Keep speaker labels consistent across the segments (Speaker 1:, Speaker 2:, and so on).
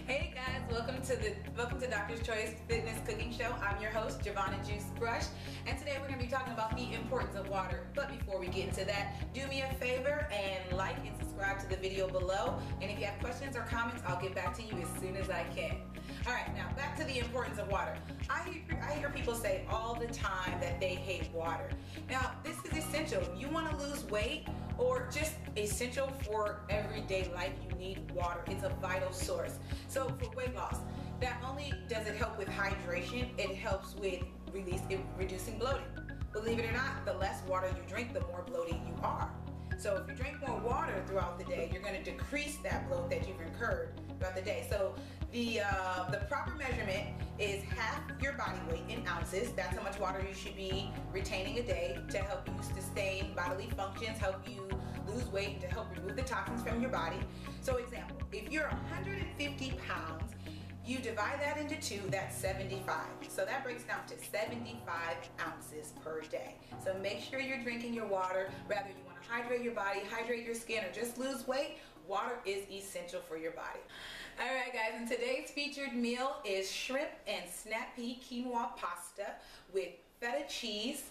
Speaker 1: Hey guys, welcome to Doctor's Choice Fitness Cooking Show. I'm your host, Jovana Juice Brush, and today we're going to be talking about the importance of water. But before we get into that, do me a favor and like and subscribe to the video below. And if you have questions or comments, I'll get back to you as soon as I can. Alright, now back to the importance of water. I hear people say all the time that they hate water. Now, this is essential. You want to lose weight or just essential for everyday life, you need water. It's a vital source. So for weight loss, not only does it help with hydration, it helps with reducing bloating. Believe it or not, the less water you drink, the more bloated you are. So if you drink more water throughout the day, you're going to decrease that bloat that you've incurred throughout the day. So the proper measurement is half your body weight in ounces. That's how much water you should be retaining a day to help you sustain bodily functions, help you lose weight, to help remove the toxins from your body. So example, if you're 150 pounds, you divide that into 2, that's 75. So that breaks down to 75 ounces per day. So make sure you're drinking your water. Whether you want to hydrate your body, hydrate your skin, or just lose weight, water is essential for your body. Alright guys, and today's featured meal is shrimp and snap pea quinoa pasta with feta cheese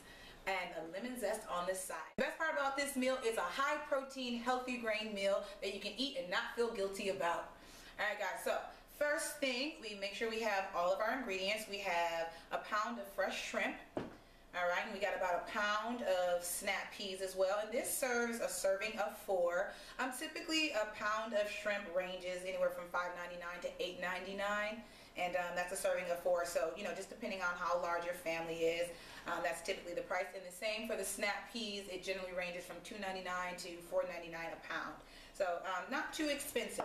Speaker 1: and a lemon zest on the side. The best part about this meal is a high protein, healthy grain meal that you can eat and not feel guilty about. Alright guys, so first thing, we make sure we have all of our ingredients. We have a pound of fresh shrimp. Alright, and we got about a pound of snap peas as well. And this serves a serving of 4. Typically a pound of shrimp ranges anywhere from $5.99 to $8.99. And that's a serving of 4. So, you know, just depending on how large your family is, that's typically the price. And the same for the snap peas. It generally ranges from $2.99 to $4.99 a pound. So not too expensive,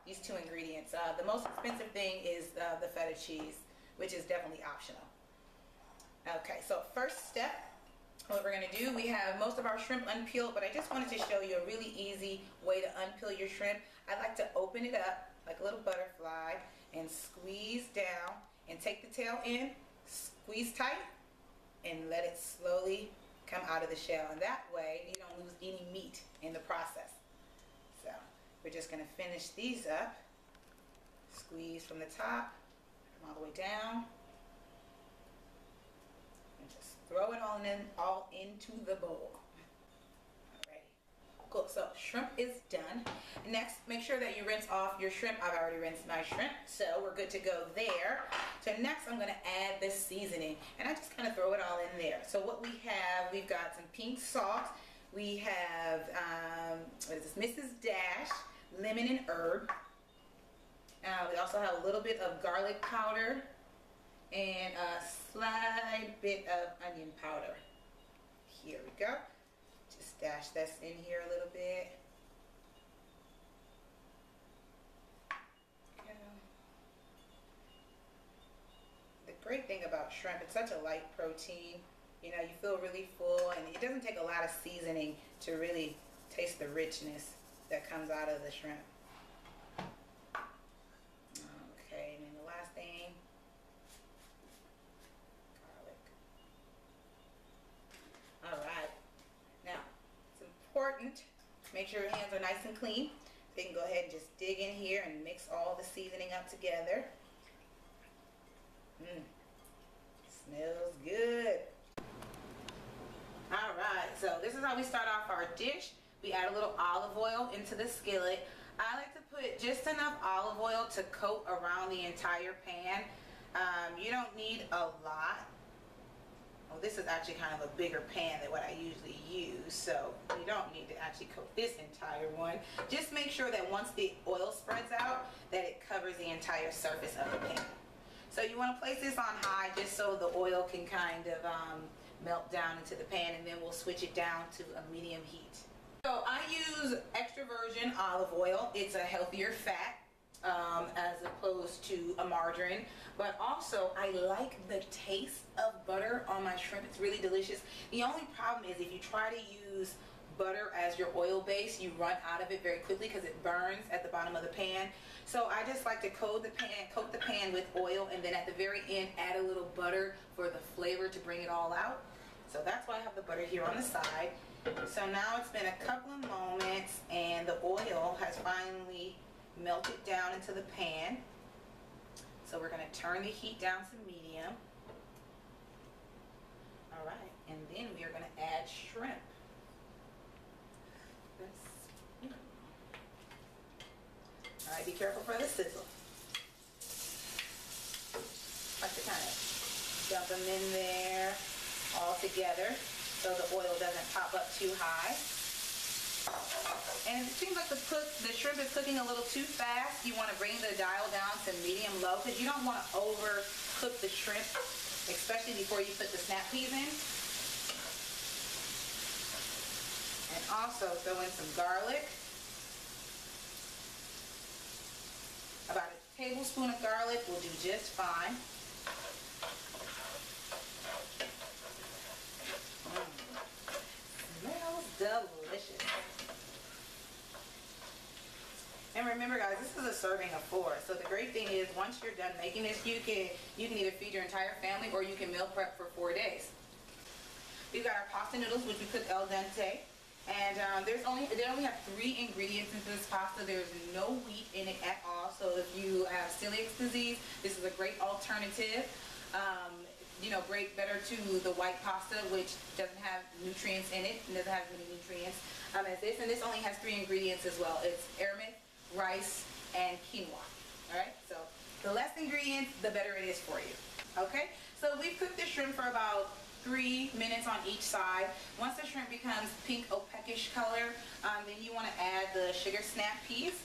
Speaker 1: these 2 ingredients. The most expensive thing is the feta cheese, which is definitely optional. Okay, so first step, what we're going to do, we have most of our shrimp unpeeled, but I just wanted to show you a really easy way to unpeel your shrimp. I like to open it up like a little butterfly and squeeze down and take the tail in, squeeze tight, and let it slowly come out of the shell. And that way you don't lose any meat in the process. So we're just going to finish these up. Squeeze from the top, come all the way down. And just throw it all into the bowl. Alrighty. Cool. So shrimp is done. Next, make sure that you rinse off your shrimp. I've already rinsed my shrimp, so we're good to go there. So next I'm going to add the seasoning, and I just kind of throw it all in there. So what we have, we've got some pink salt. We have what is this? Mrs. Dash lemon and herb. We also have a little bit of garlic powder and a slight bit of onion powder. Here we go. Just dash this in here a little bit. The great thing about shrimp, it's such a light protein. You know, you feel really full, and it doesn't take a lot of seasoning to really taste the richness that comes out of the shrimp. Okay, and then the last thing, garlic. Alright, now it's important to make sure your hands are nice and clean. So you can go ahead and just dig in here and mix all the seasoning up together. Smells good. Alright, so this is how we start off our dish. We add a little olive oil into the skillet. I like to put just enough olive oil to coat around the entire pan. You don't need a lot. Well, this is actually kind of a bigger pan than what I usually use, so you don't need to actually coat this entire one. Just make sure that once the oil spreads out, that it covers the entire surface of the pan. So you want to place this on high just so the oil can kind of melt down into the pan, and then we'll switch it down to a medium heat. So I use extra virgin olive oil. It's a healthier fat as opposed to a margarine, but also I like the taste of butter on my shrimp. It's really delicious. The only problem is if you try to use butter as your oil base, you run out of it very quickly because it burns at the bottom of the pan. So I just like to coat the pan with oil, and then at the very end add a little butter for the flavor to bring it all out. So that's why I have the butter here on the side. So now it's been a couple of moments and the oil has finally melted down into the pan. So we're going to turn the heat down to medium. All right, and then we are going to add shrimp. All right, be careful for the sizzle. Like to kind of dump them in there all together so the oil doesn't pop up too high. And it seems like the shrimp is cooking a little too fast. You want to bring the dial down to medium-low because you don't want to overcook the shrimp, especially before you put the snap peas in. And also throw in some garlic. About a tablespoon of garlic will do just fine. Smells delicious. And remember guys, this is a serving of 4. So the great thing is once you're done making this, you can either feed your entire family or you can meal prep for 4 days. We've got our pasta noodles, which we cook al dente. And they only have 3 ingredients into this pasta. There's no wheat in it at all. So if you have celiac disease, this is a great alternative. You know, better to the white pasta, which doesn't have nutrients in it. It doesn't have many nutrients as this. And this only has 3 ingredients as well. It's arrowroot, rice, and quinoa. All right. So the less ingredients, the better it is for you. Okay. So we've cooked the shrimp for about 3 minutes on each side. Once the shrimp becomes pink opaquish color, then you want to add the sugar snap peas.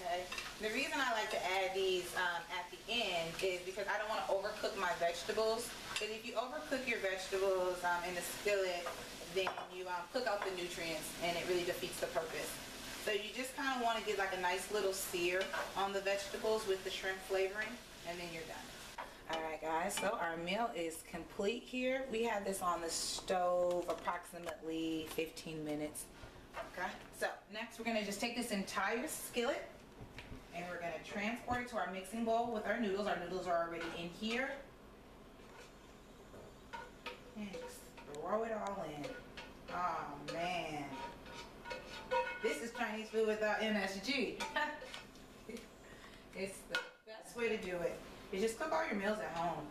Speaker 1: Okay. The reason I like to add these at the end is because I don't want to overcook my vegetables. Because if you overcook your vegetables in the skillet, then you cook out the nutrients and it really defeats the purpose. So you just kind of want to get like a nice little sear on the vegetables with the shrimp flavoring, and then you're done. Alright guys, so our meal is complete here. We had this on the stove approximately 15 minutes. Okay, so next we're going to just take this entire skillet and we're going to transport it to our mixing bowl with our noodles. Our noodles are already in here. And just throw it all in. Oh man. This is Chinese food without MSG. It's the best way to do it. You just cook all your meals at home.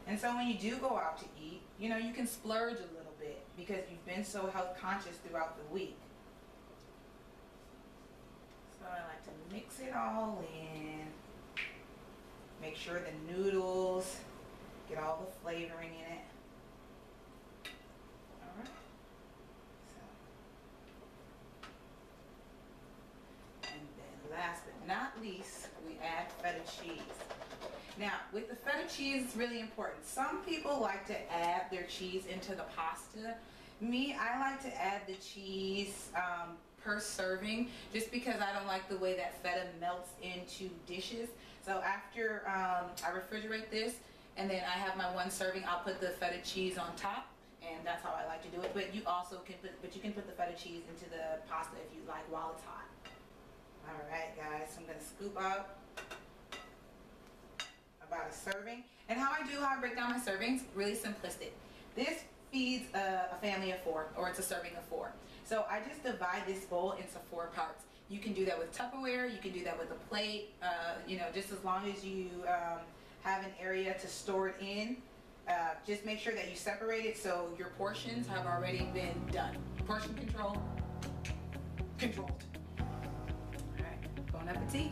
Speaker 1: And so when you do go out to eat, you know, you can splurge a little bit because you've been so health conscious throughout the week. So I like to mix it all in. Make sure the noodles get all the flavoring in it. Alright. So. And then last but not least, we add feta cheese. Now, with the feta cheese, it's really important. Some people like to add their cheese into the pasta. Me, I like to add the cheese per serving just because I don't like the way that feta melts into dishes. So after I refrigerate this and then I have my 1 serving, I'll put the feta cheese on top, and that's how I like to do it. But you also can put the feta cheese into the pasta if you like while it's hot. Alright guys, so I'm going to scoop out about a serving. And how I break down my servings, really simplistic. This feeds a family of 4, or it's a serving of 4. So I just divide this bowl into 4 parts. You can do that with Tupperware, you can do that with a plate, you know, just as long as you have an area to store it in. Just make sure that you separate it so your portions have already been done. Portion control, controlled. All right, bon appetit.